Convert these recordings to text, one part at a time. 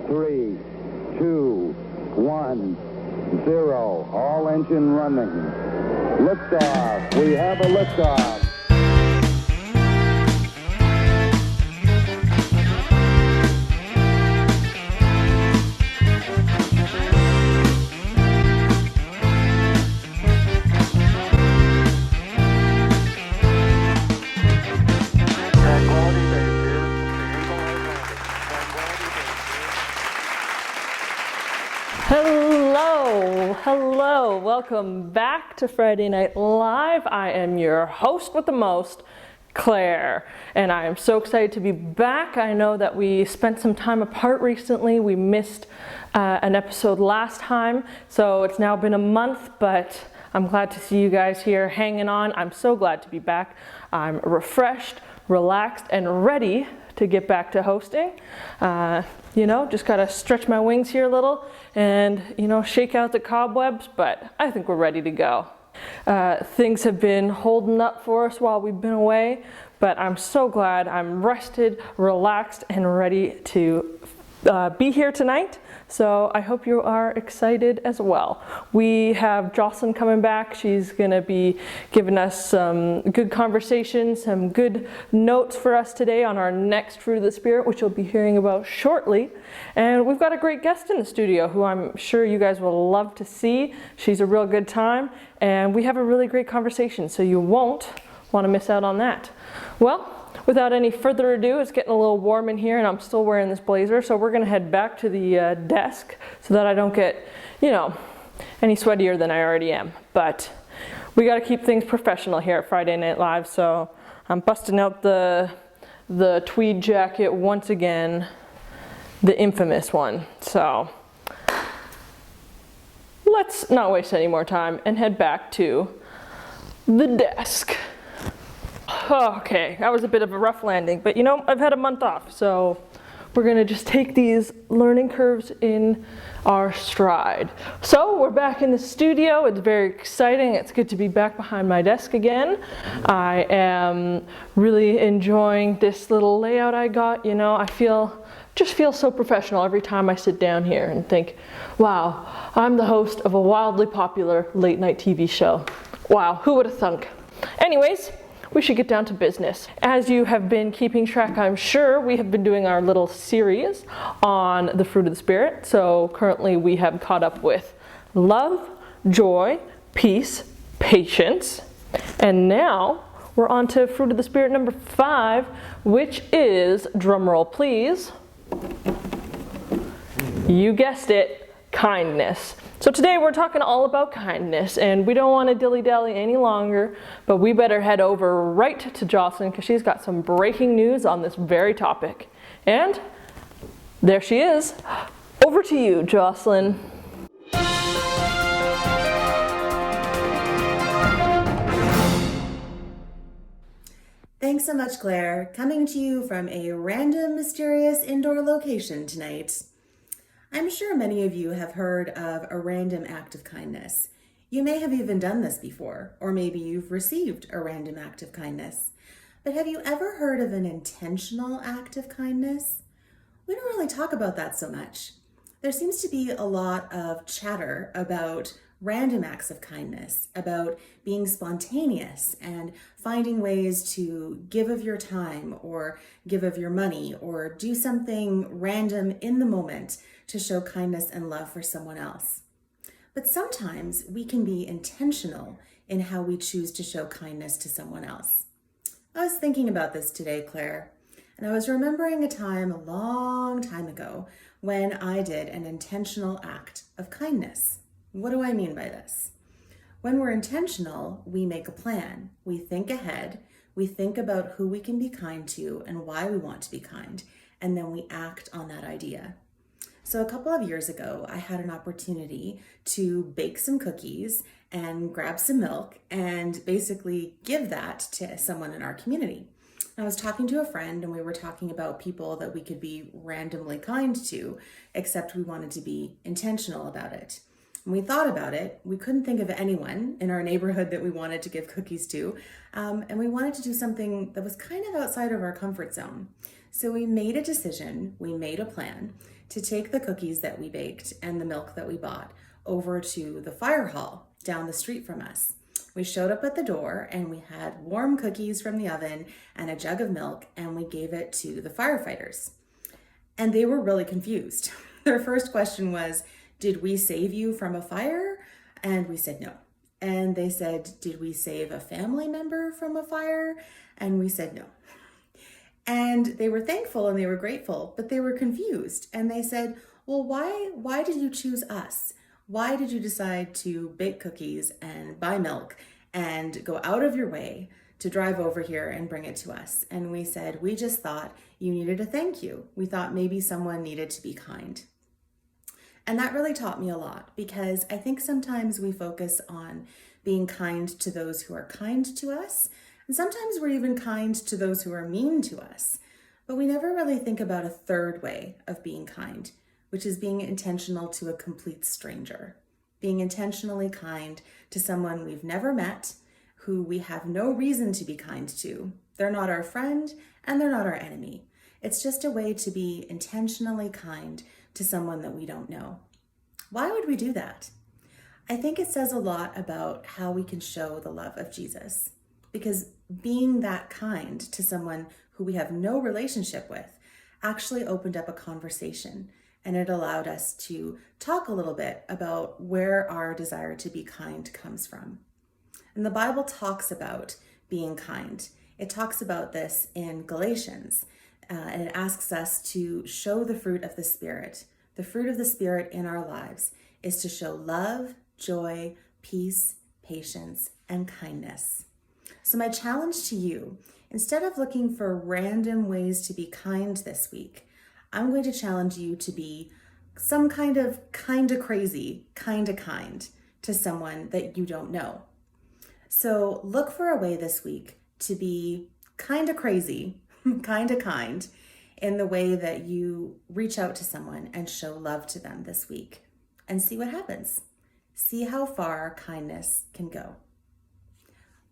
3, 2, 1, 0. All engine running. Liftoff. We have a liftoff. Hello, welcome back to Friday Night Live. I am your host with the most, Claire, and I am so excited to be back. I know that we spent some time apart recently. We missed an episode last time, so it's now been a month, but I'm glad to see you guys here hanging on. I'm so glad to be back. I'm refreshed, relaxed, and ready to get back to hosting. Just gotta stretch my wings here a little and, shake out the cobwebs, but I think we're ready to go. Things have been holding up for us while we've been away, but I'm so glad I'm rested, relaxed, and ready to be here tonight. So I hope you are excited as well. We have Jocelyn coming back. She's going to be giving us some good conversation, some good notes for us today on our next Fruit of the Spirit, which you'll be hearing about shortly. And we've got a great guest in the studio who I'm sure you guys will love to see. She's a real good time, and we have a really great conversation, so you won't want to miss out on that. Well, without any further ado, it's getting a little warm in here and I'm still wearing this blazer, so we're going to head back to the desk so that I don't get, any sweatier than I already am. But we got to keep things professional here at Friday Night Live, so I'm busting out the tweed jacket once again, the infamous one. So let's not waste any more time and head back to the desk. Okay, that was a bit of a rough landing, but I've had a month off, so we're gonna just take these learning curves in our stride. So we're back in the studio. It's very exciting. It's good to be back behind my desk again. I am really enjoying this little layout I got. I just feel so professional every time I sit down here and think, wow, I'm the host of a wildly popular late night TV show. Wow, who would have thunk? Anyways, we should get down to business. As you have been keeping track, I'm sure, we have been doing our little series on the fruit of the Spirit. So currently we have caught up with love, joy, peace, patience, and now we're on to fruit of the Spirit number 5, which is, drumroll please, you guessed it, kindness. So today we're talking all about kindness, and we don't want to dilly-dally any longer, but we better head over right to Jocelyn because she's got some breaking news on this very topic. And there she is. Over to you, Jocelyn. Thanks so much, Claire. Coming to you from a random, mysterious indoor location tonight. I'm sure many of you have heard of a random act of kindness. You may have even done this before, or maybe you've received a random act of kindness. But have you ever heard of an intentional act of kindness? We don't really talk about that so much. There seems to be a lot of chatter about random acts of kindness, about being spontaneous and finding ways to give of your time or give of your money or do something random in the moment to show kindness and love for someone else. But sometimes we can be intentional in how we choose to show kindness to someone else. I was thinking about this today, Claire, and I was remembering a time a long time ago when I did an intentional act of kindness. What do I mean by this? When we're intentional, we make a plan. We think ahead. We think about who we can be kind to and why we want to be kind, and then we act on that idea. So a couple of years ago, I had an opportunity to bake some cookies and grab some milk and basically give that to someone in our community. I was talking to a friend and we were talking about people that we could be randomly kind to, except we wanted to be intentional about it. When we thought about it, we couldn't think of anyone in our neighborhood that we wanted to give cookies to, and we wanted to do something that was kind of outside of our comfort zone. So we made a decision, we made a plan to take the cookies that we baked and the milk that we bought over to the fire hall down the street from us. We showed up at the door and we had warm cookies from the oven and a jug of milk, and we gave it to the firefighters. And they were really confused. Their first question was, "Did we save you from a fire?" And we said no. And they said, "Did we save a family member from a fire?" And we said no. And they were thankful and they were grateful, but they were confused. And they said, "Well, why did you choose us? Why did you decide to bake cookies and buy milk and go out of your way to drive over here and bring it to us?" And we said, "We just thought you needed a thank you. We thought maybe someone needed to be kind." And that really taught me a lot, because I think sometimes we focus on being kind to those who are kind to us. And sometimes we're even kind to those who are mean to us. But we never really think about a third way of being kind, which is being intentional to a complete stranger. Being intentionally kind to someone we've never met, who we have no reason to be kind to. They're not our friend and they're not our enemy. It's just a way to be intentionally kind to someone that we don't know. Why would we do that? I think it says a lot about how we can show the love of Jesus, because being that kind to someone who we have no relationship with actually opened up a conversation, and it allowed us to talk a little bit about where our desire to be kind comes from. And the Bible talks about being kind. It talks about this in Galatians, and it asks us to show the fruit of the Spirit. The fruit of the Spirit in our lives is to show love, joy, peace, patience, and kindness. So my challenge to you, instead of looking for random ways to be kind this week, I'm going to challenge you to be some kinda crazy, kinda kind to someone that you don't know. So look for a way this week to be kinda crazy, kinda kind, in the way that you reach out to someone and show love to them this week, and see what happens. See how far kindness can go.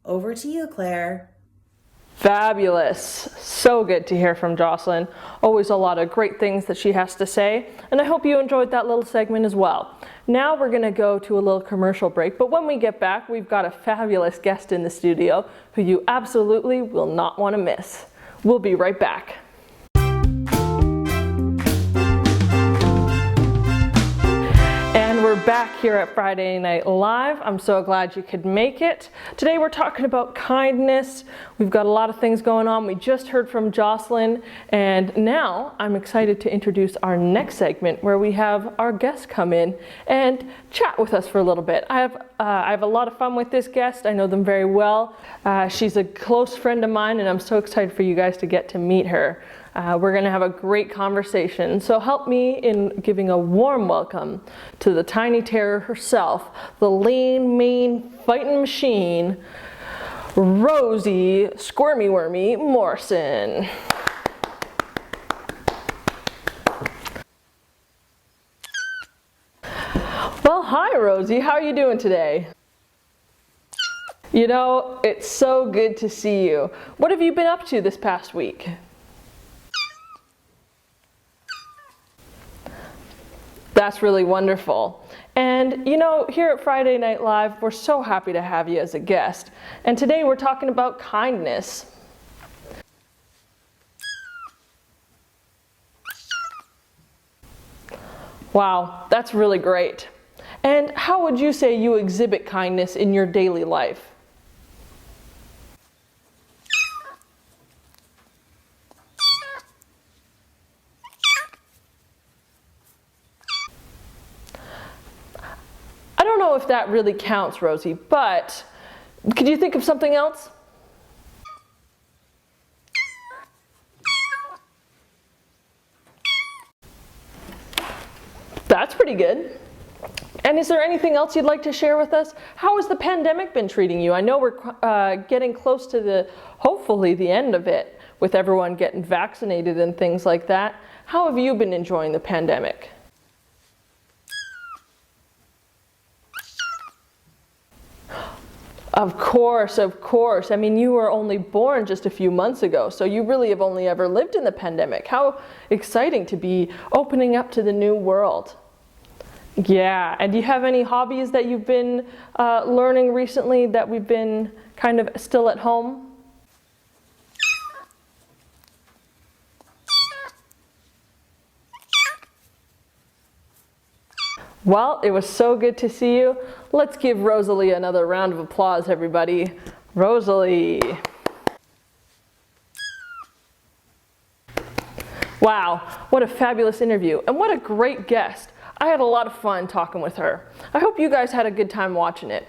Over to you, Claire. Fabulous. So good to hear from Jocelyn. Always a lot of great things that she has to say. And I hope you enjoyed that little segment as well. Now we're going to go to a little commercial break. But when we get back, we've got a fabulous guest in the studio who you absolutely will not want to miss. We'll be right back. We're back here at Friday Night Live. I'm so glad you could make it. Today we're talking about kindness. We've got a lot of things going on. We just heard from Jocelyn, and now I'm excited to introduce our next segment where we have our guests come in and chat with us for a little bit. I have a lot of fun with this guest. I know them very well. She's a close friend of mine, and I'm so excited for you guys to get to meet her. We're going to have a great conversation. So help me in giving a warm welcome to the tiny terror herself, the lean, mean, fighting machine, Rosie Squirmy Wormy Morrison. Well, hi Rosie, how are you doing today? You know, it's so good to see you. What have you been up to this past week? That's really wonderful. And you know, here at Friday Night Live, we're so happy to have you as a guest. And today we're talking about kindness. Wow, that's really great. And how would you say you exhibit kindness in your daily life? I don't know if that really counts, Rosie, but could you think of something else? That's pretty good. And is there anything else you'd like to share with us? How has the pandemic been treating you? I know we're getting close to hopefully the end of it, with everyone getting vaccinated and things like that. How have you been enjoying the pandemic? Of course, of course. I mean, you were only born just a few months ago, so you really have only ever lived in the pandemic. How exciting to be opening up to the new world. Yeah, and do you have any hobbies that you've been learning recently that we've been kind of still at home? Well, it was so good to see you. Let's give Rosalie another round of applause, everybody. Rosalie. Wow, what a fabulous interview, and what a great guest. I had a lot of fun talking with her. I hope you guys had a good time watching it.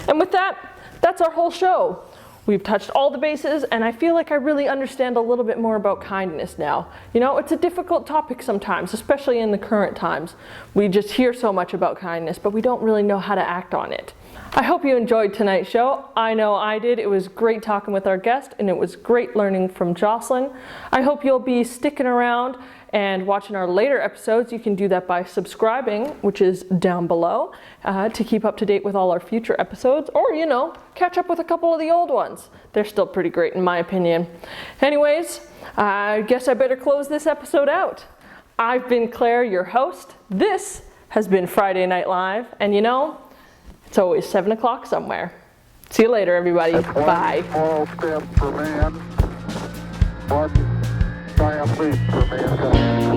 And with that, that's our whole show. We've touched all the bases, and I feel like I really understand a little bit more about kindness now. You know, it's a difficult topic sometimes, especially in the current times. We just hear so much about kindness, but we don't really know how to act on it. I hope you enjoyed tonight's show. I know I did. It was great talking with our guest, and it was great learning from Jocelyn. I hope you'll be sticking around and watching our later episodes. You can do that by subscribing, which is down below, to keep up to date with all our future episodes, or, you know, catch up with a couple of the old ones. They're still pretty great in my opinion. Anyways, I guess I better close this episode out. I've been Claire, your host. This has been Friday Night Live, and you know, it's always 7 o'clock somewhere. See you later, everybody. Bye. Small step for man, one giant leap for mankind.